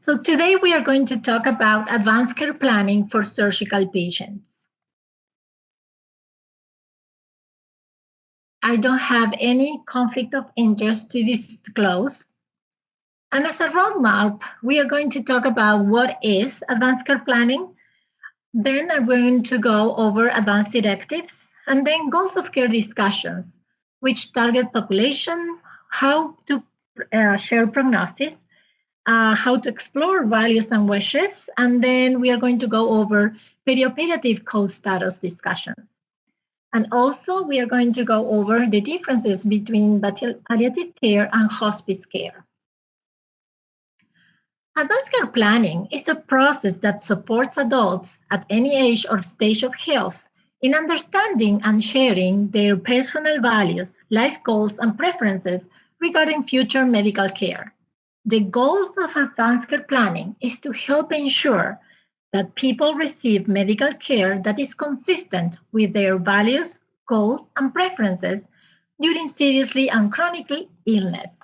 So today we are going to talk about advanced care planning for surgical patients. I don't have any conflict of interest to disclose. And as a roadmap, we are going to talk about what is advanced care planning. Then I'm going to go over advanced directives and then goals of care discussions, which target population, how to share prognosis, how to explore values and wishes, and then we are going to go over perioperative co-status discussions. And also we are going to go over the differences between palliative care and hospice care. Advanced care planning is a process that supports adults at any age or stage of health in understanding and sharing their personal values, life goals, and preferences regarding future medical care. The goals of advanced care planning is to help ensure that people receive medical care that is consistent with their values, goals, and preferences during seriously and chronic illness.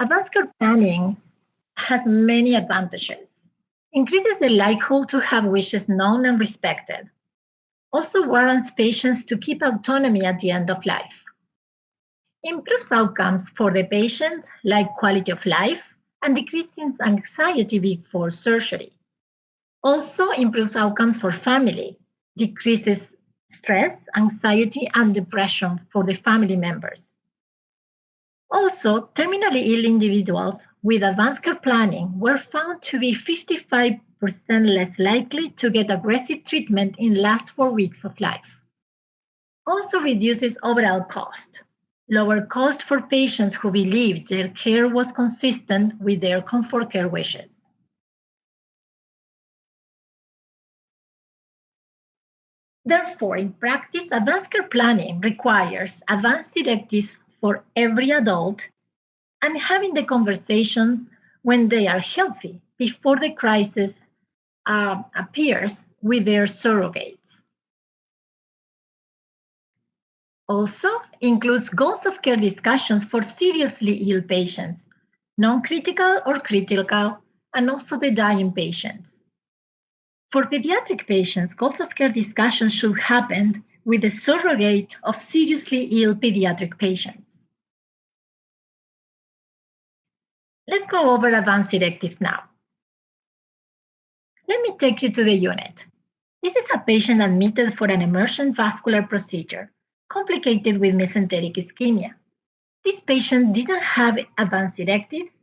Advanced care planning has many advantages. Increases the likelihood to have wishes known and respected. Also warrants patients to keep autonomy at the end of life. Improves outcomes for the patient, like quality of life, and decreases anxiety before surgery. Also improves outcomes for family, decreases stress, anxiety, and depression for the family members. Also, terminally ill individuals with advanced care planning were found to be 55% less likely to get aggressive treatment in the last 4 weeks of life. Also reduces overall cost. Lower cost for patients who believed their care was consistent with their comfort care wishes. Therefore, in practice, advanced care planning requires advanced directives for every adult and having the conversation when they are healthy before the crisis appears with their surrogates. Also includes goals of care discussions for seriously ill patients, non-critical or critical, and also the dying patients. For pediatric patients, goals of care discussions should happen with the surrogate of seriously ill pediatric patients. Let's go over advanced directives now. Let me take you to the unit. This is a patient admitted for an emergent vascular procedure, complicated with mesenteric ischemia. This patient didn't have advanced directives,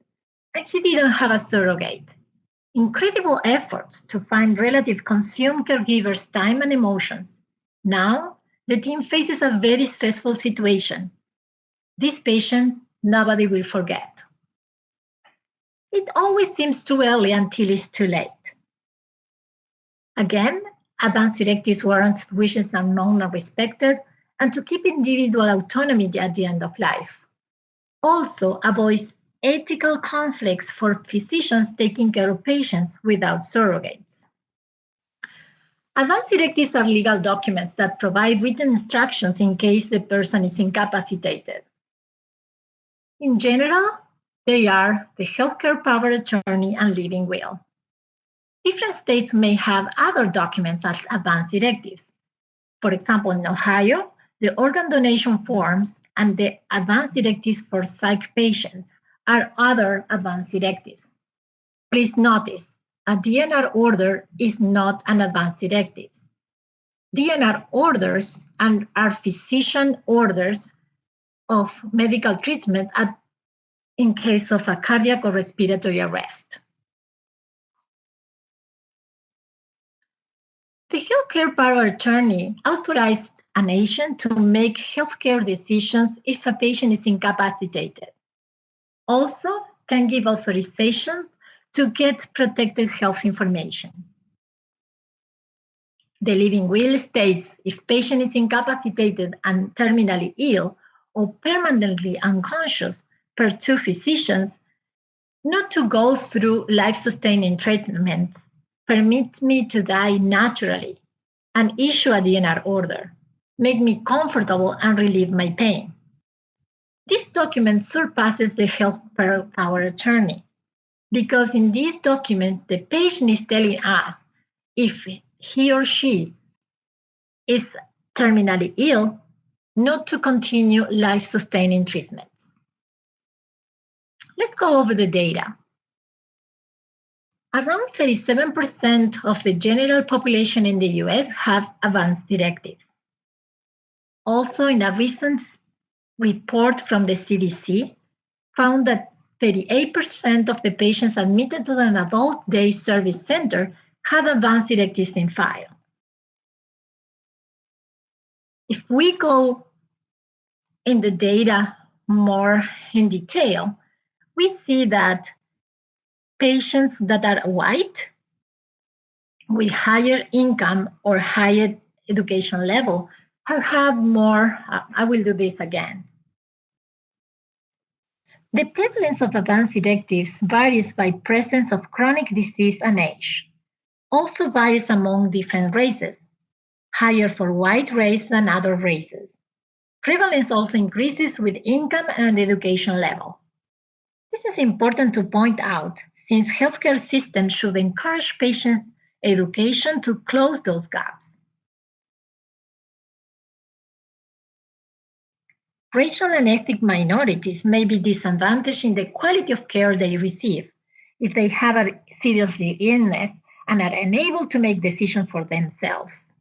and he didn't have a surrogate. Incredible efforts to find relative consumed caregivers' time and emotions. Now, the team faces a very stressful situation. This patient, nobody will forget. It always seems too early until it's too late. Again, advanced directives warrants wishes are known and respected, and to keep individual autonomy at the end of life. Also avoids ethical conflicts for physicians taking care of patients without surrogates. Advanced directives are legal documents that provide written instructions in case the person is incapacitated. In general, they are the healthcare power of attorney and living will. Different states may have other documents as advanced directives. For example, in Ohio, the organ donation forms and the advanced directives for psych patients are other advanced directives. Please notice, a DNR order is not an advanced directive. DNR orders are physician orders of medical treatment in case of a cardiac or respiratory arrest. The healthcare power of attorney authorized an agent to make healthcare decisions if a patient is incapacitated. Also, can give authorizations to get protected health information. The living will states if patient is incapacitated and terminally ill or permanently unconscious per two physicians, not to go through life-sustaining treatments, permit me to die naturally, and issue a DNR order. Make me comfortable and relieve my pain. This document surpasses the health power attorney. because in this document, the patient is telling us if he or she is terminally ill, not to continue life-sustaining treatments. Let's go over the data. Around 37% of the general population in the US have advance directives. Also, in a recent report from the CDC, found that 38% of the patients admitted to an adult day service center had advance directives in file. If we go in the data more in detail, we see that patients that are white with higher income or higher education level have more, I will do this again. The prevalence of advanced directives varies by presence of chronic disease and age. Also varies among different races, higher for white race than other races. Prevalence also increases with income and education level. This is important to point out since healthcare systems should encourage patients' education to close those gaps. Racial and ethnic minorities may be disadvantaged in the quality of care they receive if they have a serious illness and are unable to make decisions for themselves.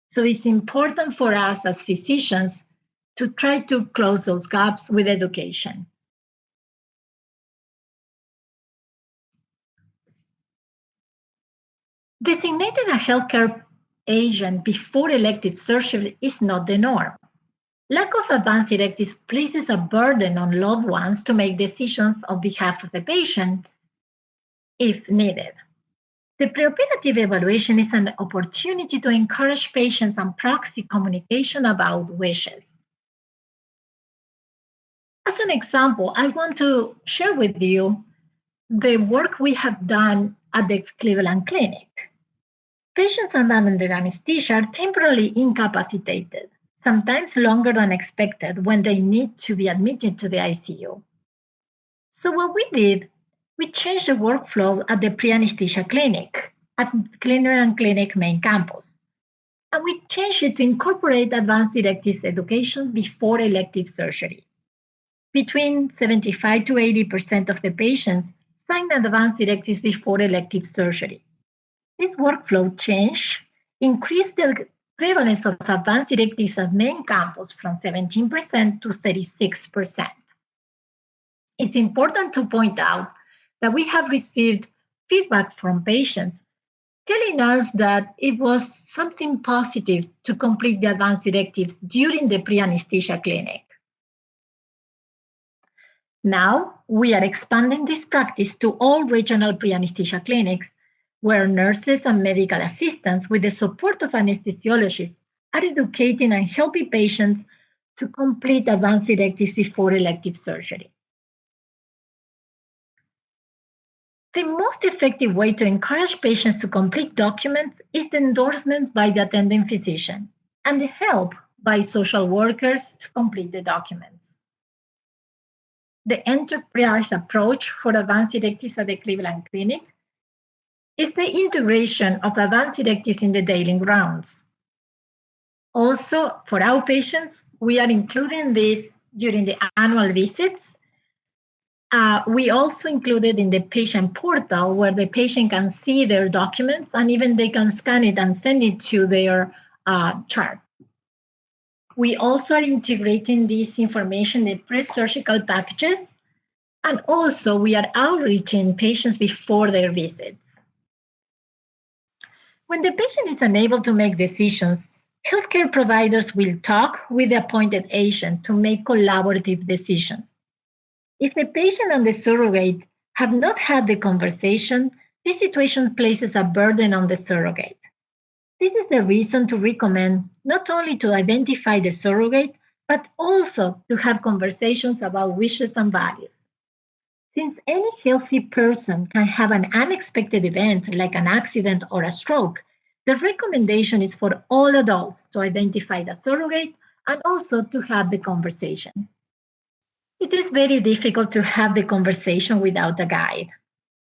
So it's important for us as physicians to try to close those gaps with education. Designating a healthcare agent before elective surgery is not the norm. Lack of advance directives places a burden on loved ones to make decisions on behalf of the patient if needed. The preoperative evaluation is an opportunity to encourage patients and proxy communication about wishes. As an example, I want to share with you the work we have done at the Cleveland Clinic. Patients under anesthesia are temporarily incapacitated, sometimes longer than expected when they need to be admitted to the ICU. So what we did, we changed the workflow at the pre-anesthesia clinic, at Cleveland Clinic main campus. And we changed it to incorporate advanced directives education before elective surgery. Between 75 to 80% of the patients signed advanced directives before elective surgery. This workflow change increased the prevalence of advanced directives at main campus from 17% to 36%. It's important to point out that we have received feedback from patients telling us that it was something positive to complete the advanced directives during the pre-anesthesia clinic. Now, we are expanding this practice to all regional pre-anesthesia clinics where nurses and medical assistants with the support of anesthesiologists are educating and helping patients to complete advanced directives before elective surgery. The most effective way to encourage patients to complete documents is the endorsement by the attending physician and the help by social workers to complete the documents. The enterprise approach for advanced directives at the Cleveland Clinic is the integration of advanced directives in the daily rounds. Also, for outpatients, we are including this during the annual visits. We also included in the patient portal where the patient can see their documents and even they can scan it and send it to their chart. We also are integrating this information in pre-surgical packages, and also we are outreaching patients before their visits. When the patient is unable to make decisions, healthcare providers will talk with the appointed agent to make collaborative decisions. If the patient and the surrogate have not had the conversation, this situation places a burden on the surrogate. This is the reason to recommend not only to identify the surrogate, but also to have conversations about wishes and values. Since any healthy person can have an unexpected event like an accident or a stroke, the recommendation is for all adults to identify the surrogate and also to have the conversation. It is very difficult to have the conversation without a guide.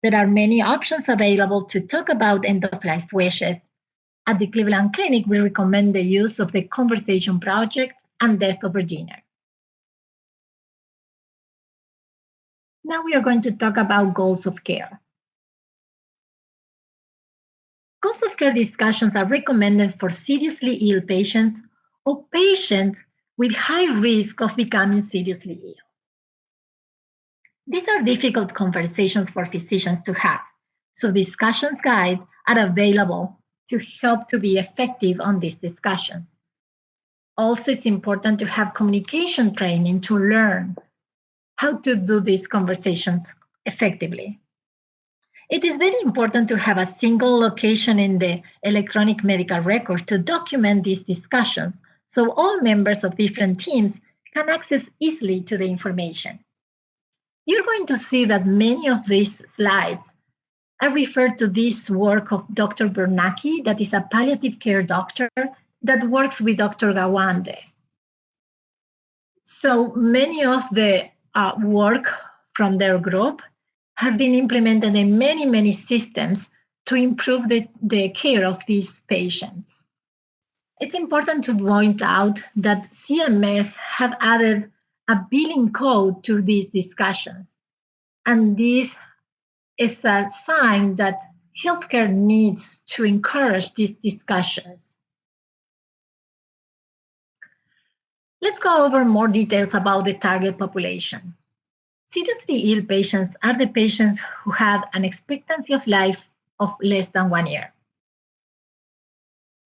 There are many options available to talk about end-of-life wishes. At the Cleveland Clinic, we recommend the use of the Conversation Project and Death Over Dinner. Now we are going to talk about goals of care. Goals of care discussions are recommended for seriously ill patients or patients with high risk of becoming seriously ill. These are difficult conversations for physicians to have, so discussions guides are available to help to be effective on these discussions. Also, it's important to have communication training to learn how to do these conversations effectively. It is very important to have a single location in the electronic medical record to document these discussions so all members of different teams can access easily to the information. You're going to see that many of these slides are referred to this work of Dr. Bernanke, that is a palliative care doctor that works with Dr. Gawande. So many of the work from their group have been implemented in many systems to improve the care of these patients. It's important to point out that CMS have added a billing code to these discussions. And this is a sign that healthcare needs to encourage these discussions. Let's go over more details about the target population. Seriously ill patients are the patients who have an expectancy of life of less than 1 year.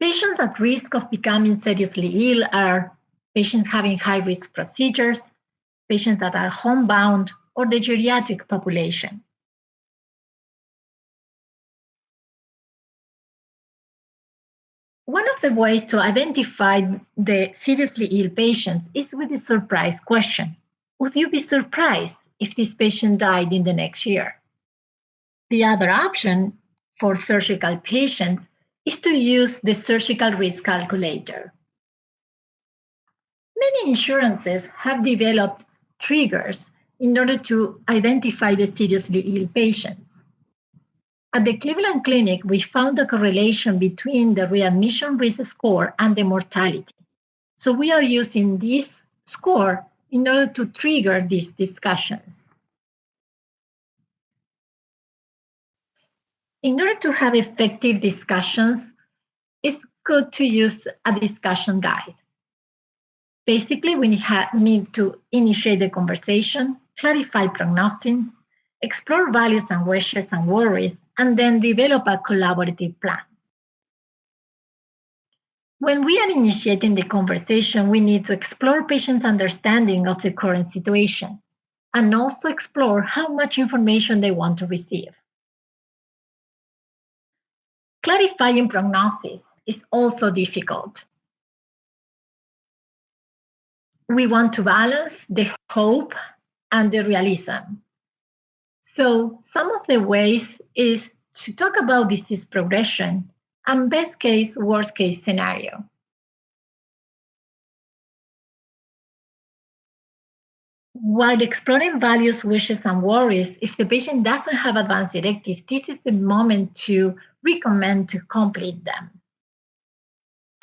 Patients at risk of becoming seriously ill are patients having high-risk procedures, patients that are homebound, or the geriatric population. One of the ways to identify the seriously ill patients is with the surprise question. Would you be surprised if this patient died in the next year? The other option for surgical patients is to use the surgical risk calculator. Many insurances have developed triggers in order to identify the seriously ill patients. At the Cleveland Clinic, we found a correlation between the readmission risk score and the mortality. So we are using this score in order to trigger these discussions. In order to have effective discussions, it's good to use a discussion guide. Basically, we need to initiate the conversation, clarify prognosis, explore values and wishes and worries, and then develop a collaborative plan. When we are initiating the conversation, we need to explore patients' understanding of the current situation and also explore how much information they want to receive. Clarifying prognosis is also difficult. We want to balance the hope and the realism. So some of the ways is to talk about disease progression and best case, worst case scenario. While exploring values, wishes, and worries, if the patient doesn't have advanced directives, this is the moment to recommend to complete them.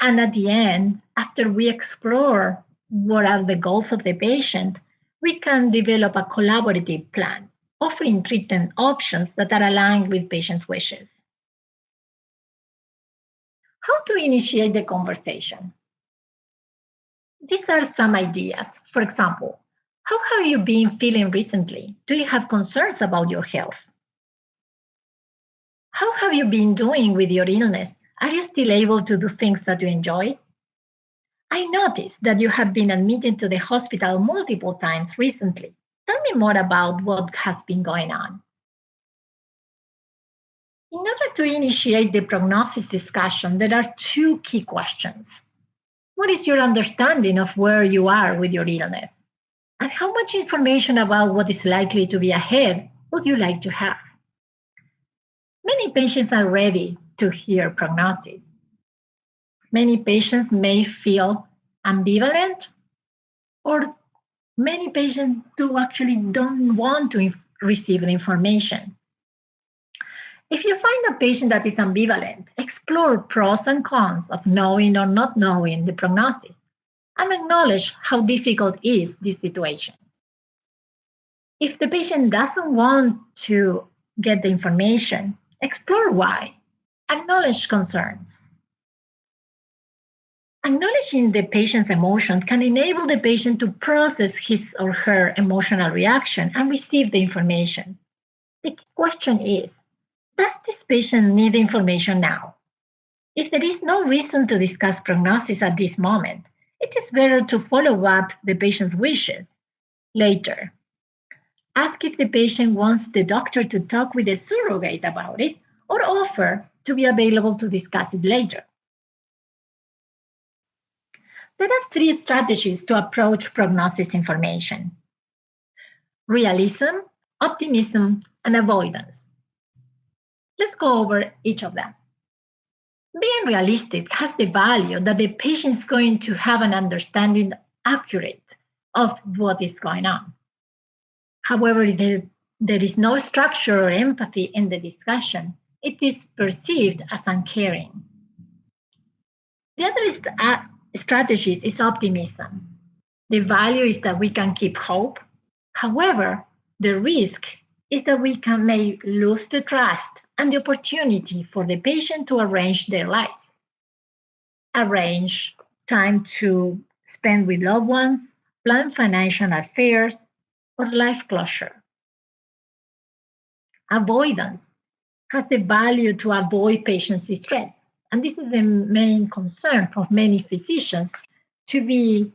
And at the end, after we explore what are the goals of the patient, we can develop a collaborative plan, offering treatment options that are aligned with patients' wishes. How to initiate the conversation? These are some ideas. For example, how have you been feeling recently? Do you have concerns about your health? How have you been doing with your illness? Are you still able to do things that you enjoy? I noticed that you have been admitted to the hospital multiple times recently. Tell me more about what has been going on. In order to initiate the prognosis discussion, there are two key questions. What is your understanding of where you are with your illness? And how much information about what is likely to be ahead would you like to have? Many patients are ready to hear prognosis. Many patients may feel ambivalent, or many patients do actually don't want to receive the information. If you find a patient that is ambivalent, explore pros and cons of knowing or not knowing the prognosis and acknowledge how difficult is this situation. If the patient doesn't want to get the information, explore why. Acknowledge concerns. Acknowledging the patient's emotion can enable the patient to process his or her emotional reaction and receive the information. The key question is, does this patient need information now? If there is no reason to discuss prognosis at this moment, it is better to follow up the patient's wishes later. Ask if the patient wants the doctor to talk with a surrogate about it or offer to be available to discuss it later. There are 3 strategies to approach prognosis information: realism, optimism, and avoidance. Let's go over each of them. Being realistic has the value that the patient is going to have an understanding accurate of what is going on. However, there is no structure or empathy in the discussion. It is perceived as uncaring. The other strategies is optimism. The value is that we can keep hope. However, the risk is that we may lose the trust and the opportunity for the patient to arrange their lives. Arrange time to spend with loved ones, plan financial affairs, or life closure. Avoidance has the value to avoid patient stress. And this is the main concern of many physicians, to be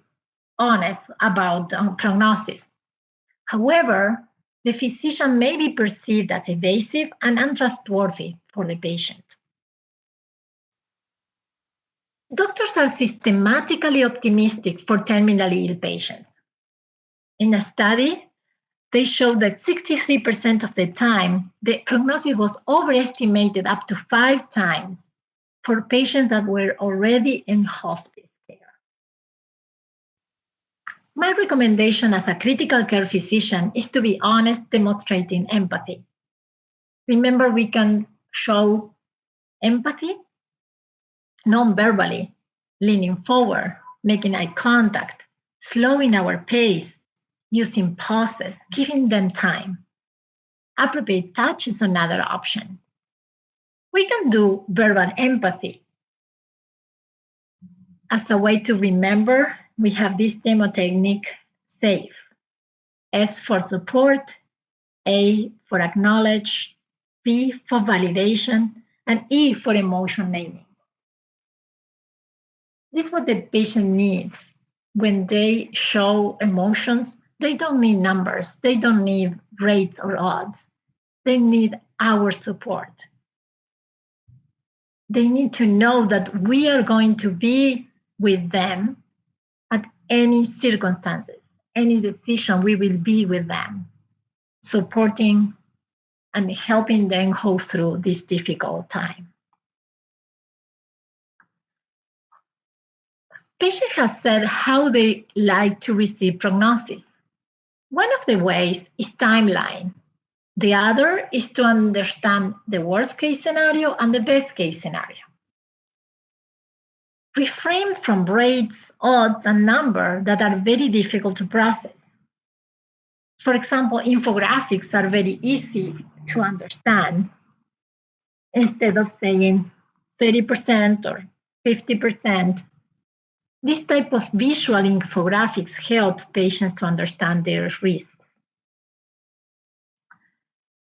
honest about prognosis. However, the physician may be perceived as evasive and untrustworthy for the patient. Doctors are systematically optimistic for terminally ill patients. In a study, they showed that 63% of the time, the prognosis was overestimated up to 5 times for patients that were already in hospice care. My recommendation as a critical care physician is to be honest, demonstrating empathy. Remember, we can show empathy non-verbally, leaning forward, making eye contact, slowing our pace, using pauses, giving them time. Appropriate touch is another option. We can do verbal empathy. As a way to remember, we have this demo technique, SAFE. S for support, A for acknowledge, V for validation, and E for emotion naming. This is what the patient needs. When they show emotions, they don't need numbers. They don't need rates or odds. They need our support. They need to know that we are going to be with them at any circumstances, any decision, we will be with them, supporting and helping them go through this difficult time. Patients have said how they like to receive prognosis. One of the ways is timeline. The other is to understand the worst case scenario and the best case scenario. Refrain from rates, odds, and numbers that are very difficult to process. For example, infographics are very easy to understand. Instead of saying 30% or 50%, this type of visual infographics helps patients to understand their risks.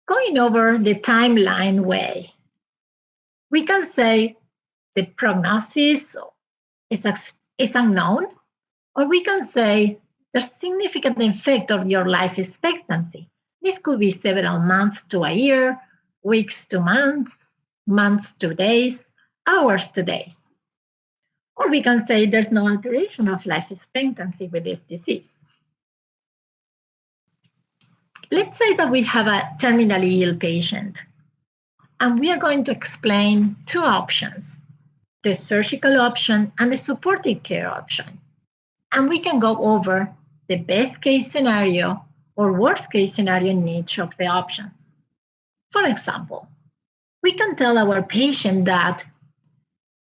Going over the timeline way, we can say the prognosis is unknown, or we can say there's significant effect on your life expectancy. This could be several months to a year, weeks to months, months to days, hours to days. Or we can say there's no alteration of life expectancy with this disease. Let's say that we have a terminally ill patient, and we are going to explain 2 options, the surgical option and the supportive care option. And we can go over the best case scenario or worst case scenario in each of the options. For example, We can tell our patient that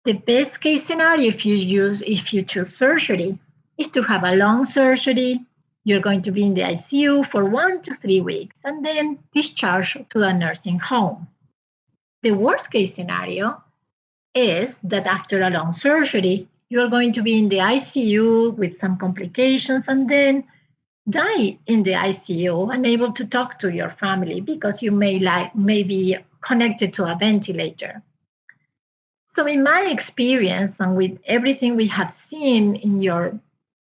the best case scenario if you choose surgery is to have a long surgery. You're going to be in the ICU for 1 to 3 weeks and then discharged to a nursing home. The worst case scenario is that after a long surgery, you are going to be in the ICU with some complications and then die in the ICU, unable to talk to your family because you may be connected to a ventilator. So in my experience and with everything we have seen in your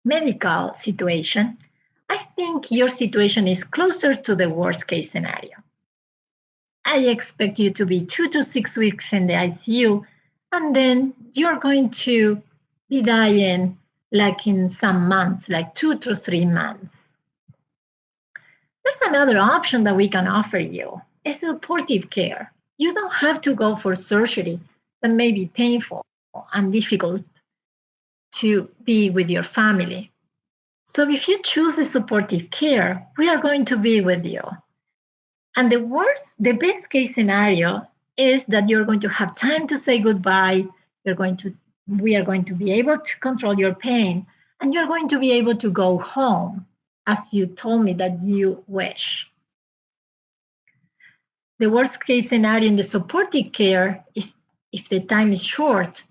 medical situation, I think your situation is closer to the worst case scenario. I expect you to be 2 to 6 weeks in the ICU, and then you're going to be dying like in some months, like 2 to 3 months. There's another option that we can offer you, is supportive care. You don't have to go for surgery that may be painful and difficult to be with your family. So if you choose the supportive care, we are going to be with you. And the best case scenario is that you're going to have time to say goodbye. We are going to be able to control your pain, and you're going to be able to go home as you told me that you wish. The worst case scenario in the supportive care is if the time is short,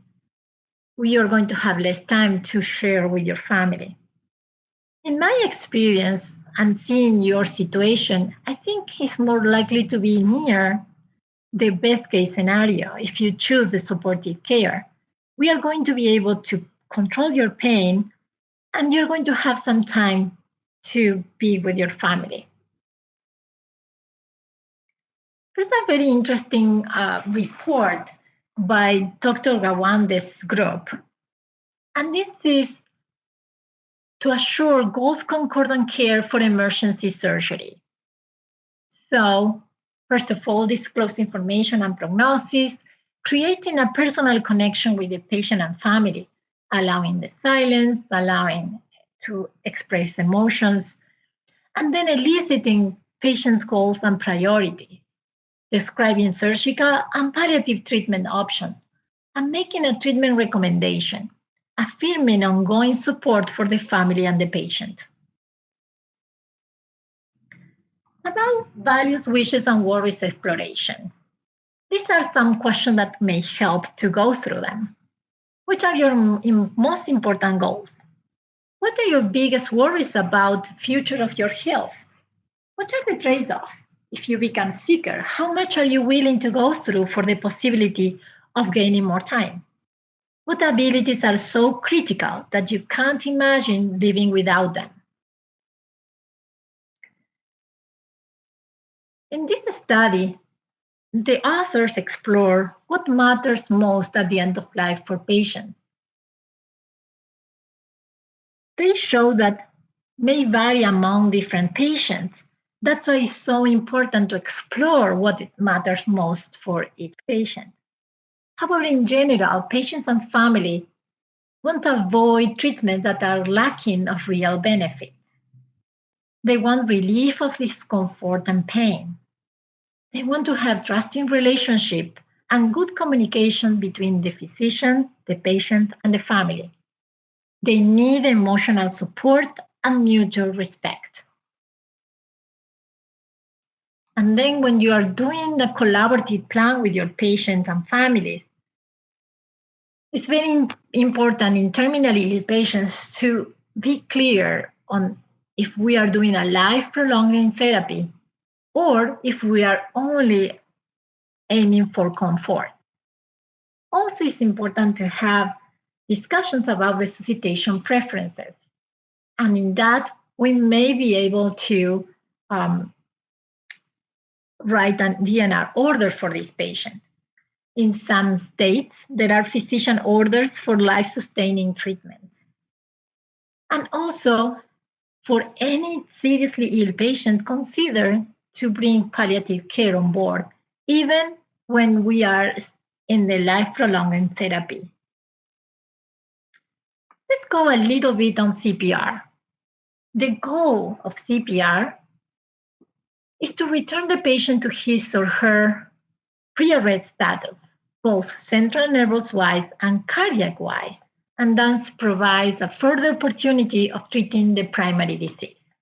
we are going to have less time to share with your family. In my experience and seeing your situation, I think it's more likely to be near the best case scenario if you choose the supportive care. We are going to be able to control your pain and you're going to have some time to be with your family. There's a very interesting report by Dr. Gawande's group. And this is to assure goals concordant care for emergency surgery. So, first of all, disclose information and prognosis, creating a personal connection with the patient and family, allowing the silence, allowing to express emotions, and then eliciting patient's goals and priorities, describing surgical and palliative treatment options, and making a treatment recommendation, affirming ongoing support for the family and the patient. About values, wishes, and worries exploration. These are some questions that may help to go through them. Which are your most important goals? What are your biggest worries about the future of your health? What are the trade-offs? If you become sicker, how much are you willing to go through for the possibility of gaining more time? What abilities are so critical that you can't imagine living without them? In this study, the authors explore what matters most at the end of life for patients. They show that may vary among different patients. That's why it's so important to explore what matters most for each patient. However, in general, patients and family want to avoid treatments that are lacking of real benefits. They want relief of discomfort and pain. They want to have trusting relationship and good communication between the physician, the patient, and the family. They need emotional support and mutual respect. And then when you are doing the collaborative plan with your patient and families, it's very important in terminally ill patients to be clear on if we are doing a life-prolonging therapy or if we are only aiming for comfort. Also, it's important to have discussions about resuscitation preferences. And in that, we may be able to write an DNR order for this patient. In some states, there are physician orders for life-sustaining treatments. And also, for any seriously ill patient, consider to bring palliative care on board, even when we are in the life-prolonging therapy. Let's go a little bit on CPR. The goal of CPR is to return the patient to his or her pre-arrest status, both central nervous-wise and cardiac-wise, and thus provides a further opportunity of treating the primary disease.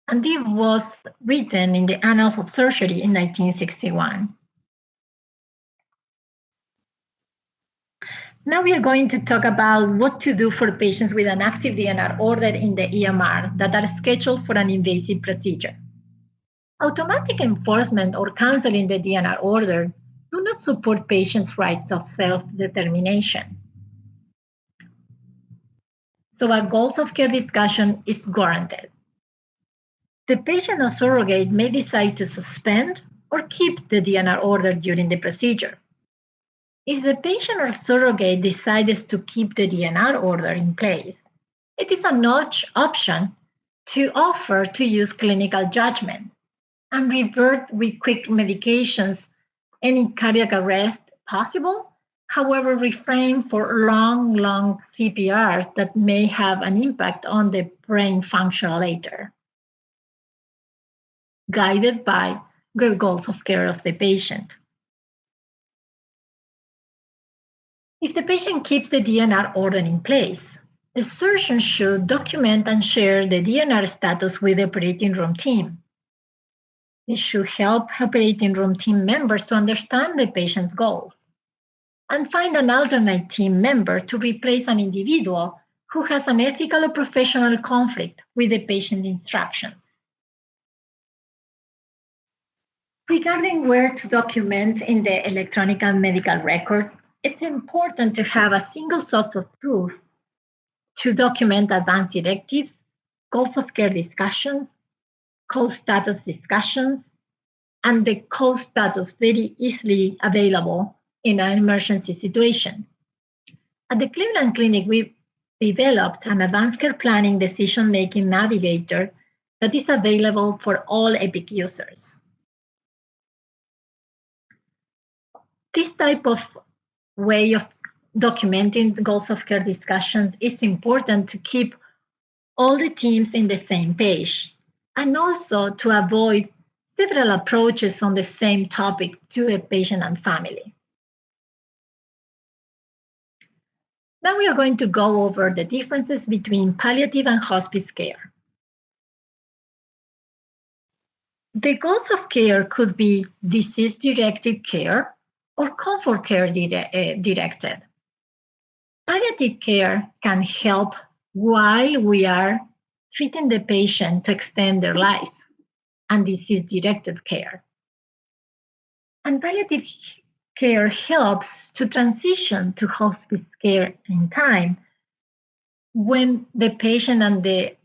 And this was written in the Annals of Surgery in 1961. Now we are going to talk about what to do for patients with an active DNR order in the EMR that are scheduled for an invasive procedure. Automatic enforcement or canceling the DNR order do not support patients' rights of self-determination. So a goals of care discussion is warranted. The patient or surrogate may decide to suspend or keep the DNR order during the procedure. If the patient or surrogate decides to keep the DNR order in place, it is an option to offer to use clinical judgment and revert with quick medications any cardiac arrest possible, however, refrain for long CPR that may have an impact on the brain function later, guided by the goals of care of the patient. If the patient keeps the DNR order in place, the surgeon should document and share the DNR status with the operating room team. It should help operating room team members to understand the patient's goals and find an alternate team member to replace an individual who has an ethical or professional conflict with the patient's instructions. Regarding where to document in the electronic medical record, it's important to have a single source of truth to document advanced directives, goals of care discussions, code status discussions, and the code status very easily available in an emergency situation. At the Cleveland Clinic, we developed an advanced care planning decision-making navigator that is available for all EPIC users. This type of way of documenting the goals of care discussions is important to keep all the teams in the same page and also to avoid several approaches on the same topic to the patient and family. Now we are going to go over the differences between palliative and hospice care. The goals of care could be disease-directed care or comfort care directed. Palliative care can help while we are treating the patient to extend their life, and disease-directed care. And palliative care helps to transition to hospice care in time when the patient and the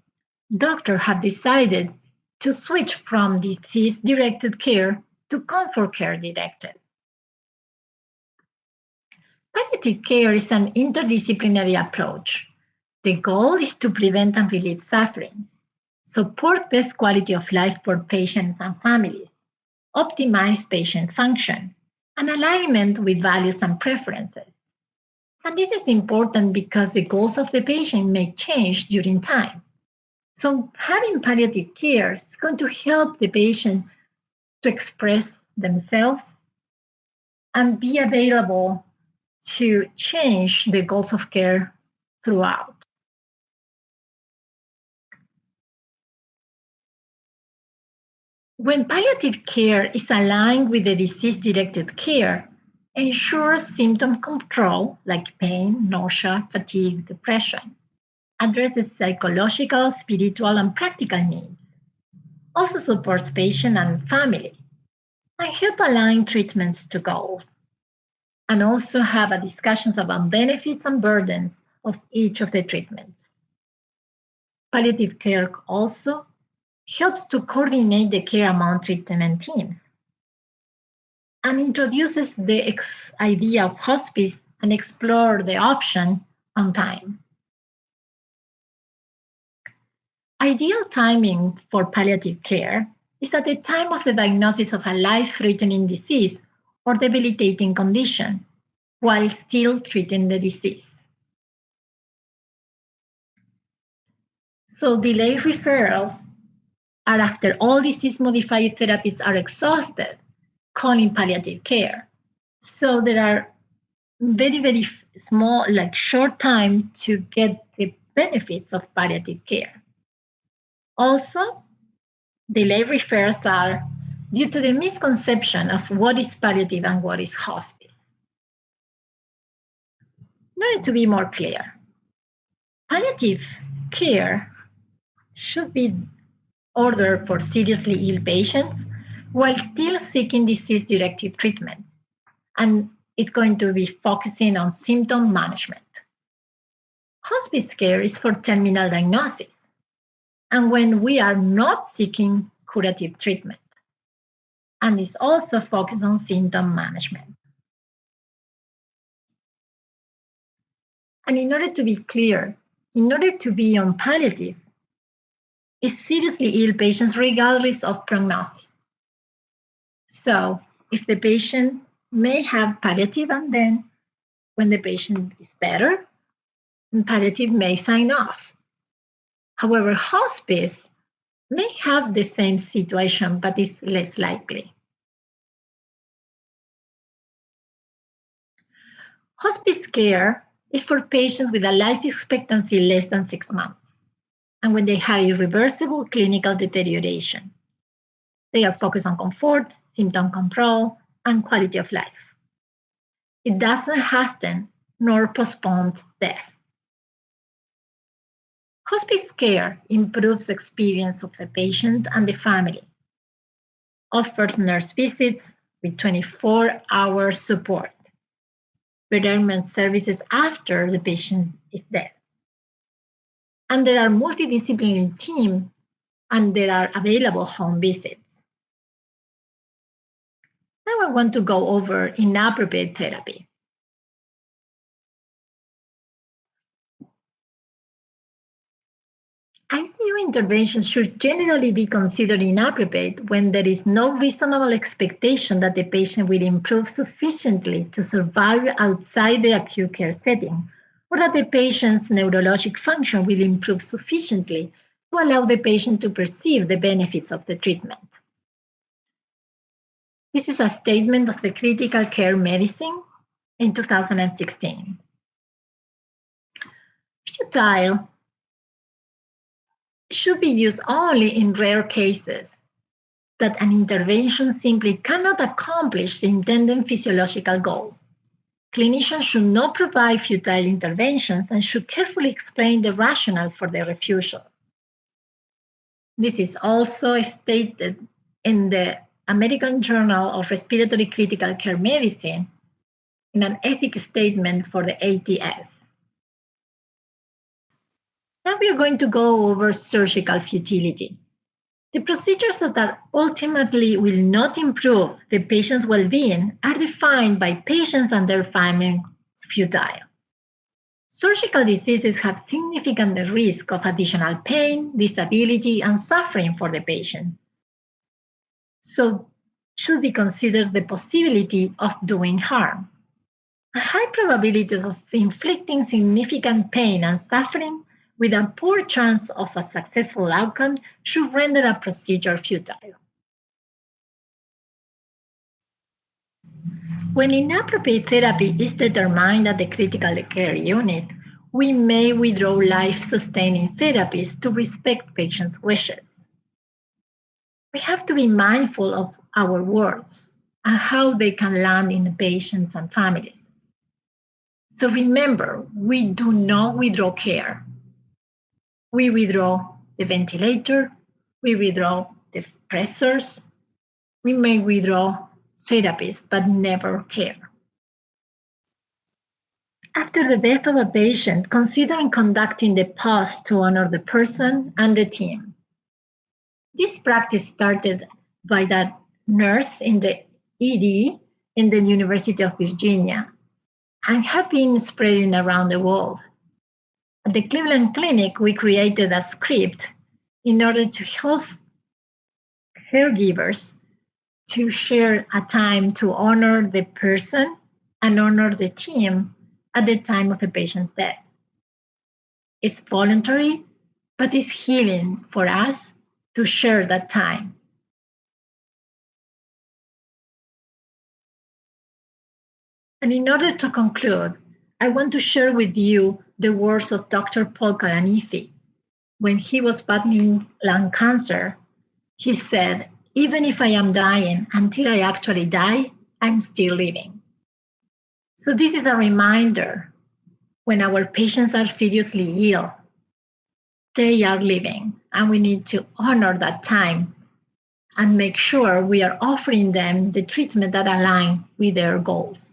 doctor have decided to switch from disease-directed care to comfort care directed. Palliative care is an interdisciplinary approach. The goal is to prevent and relieve suffering, support best quality of life for patients and families, optimize patient function, and alignment with values and preferences. And this is important because the goals of the patient may change during time. So having palliative care is going to help the patient to express themselves and be available to change the goals of care throughout. When palliative care is aligned with the disease-directed care, ensures symptom control like pain, nausea, fatigue, depression, addresses psychological, spiritual, and practical needs, also supports patient and family, and help align treatments to goals, and also have a discussions about benefits and burdens of each of the treatments. Palliative care also helps to coordinate the care among treatment teams and introduces the idea of hospice and explore the option on time. Ideal timing for palliative care is at the time of the diagnosis of a life-threatening disease or debilitating condition, while still treating the disease. So delayed referrals are after all disease-modifying therapies are exhausted calling palliative care. So there are very, very small, like short time to get the benefits of palliative care. Also, delayed referrals are due to the misconception of what is palliative and what is hospice. In order to be more clear, palliative care should be ordered for seriously ill patients while still seeking disease-directed treatments. And it's going to be focusing on symptom management. Hospice care is for terminal diagnosis and when we are not seeking curative treatment. And is also focused on symptom management. And in order to be clear, in order to be on palliative, is seriously ill patients regardless of prognosis. So if the patient may have palliative and then when the patient is better, palliative may sign off. However, hospice may have the same situation, but is less likely. Hospice care is for patients with a life expectancy less than 6 months and when they have irreversible clinical deterioration. They are focused on comfort, symptom control, and quality of life. It doesn't hasten nor postpone death. Hospice care improves the experience of the patient and the family, offers nurse visits with 24-hour support, betterment services after the patient is dead. And there are multidisciplinary teams and there are available home visits. Now I want to go over inappropriate therapy. ICU interventions should generally be considered inappropriate when there is no reasonable expectation that the patient will improve sufficiently to survive outside the acute care setting, or that the patient's neurologic function will improve sufficiently to allow the patient to perceive the benefits of the treatment. This is a statement of the Critical Care Medicine in 2016. Futile should be used only in rare cases that an intervention simply cannot accomplish the intended physiological goal. Clinicians should not provide futile interventions and should carefully explain the rationale for their refusal. This is also stated in the American Journal of Respiratory Critical Care Medicine in an ethics statement for the ATS. Now we are going to go over surgical futility. The procedures that ultimately will not improve the patient's well-being are defined by patients and their families futile. Surgical diseases have significant risk of additional pain, disability, and suffering for the patient. So should be considered the possibility of doing harm. A high probability of inflicting significant pain and suffering with a poor chance of a successful outcome should render a procedure futile. When inappropriate therapy is determined at the critical care unit, we may withdraw life-sustaining therapies to respect patients' wishes. We have to be mindful of our words and how they can land in patients and families. So remember, we do not withdraw care. We withdraw the ventilator, we withdraw the pressors, we may withdraw therapies, but never care. After the death of a patient, consider conducting the pause to honor the person and the team. This practice started by that nurse in the ED in the University of Virginia and have been spreading around the world. At the Cleveland Clinic, we created a script in order to help caregivers to share a time to honor the person and honor the team at the time of the patient's death. It's voluntary, but it's healing for us to share that time. And in order to conclude, I want to share with you the words of Dr. Paul Kalanithi. When he was battling lung cancer, he said, "Even if I am dying, until I actually die, I'm still living." So this is a reminder when our patients are seriously ill, they are living, and we need to honor that time and make sure we are offering them the treatment that aligns with their goals.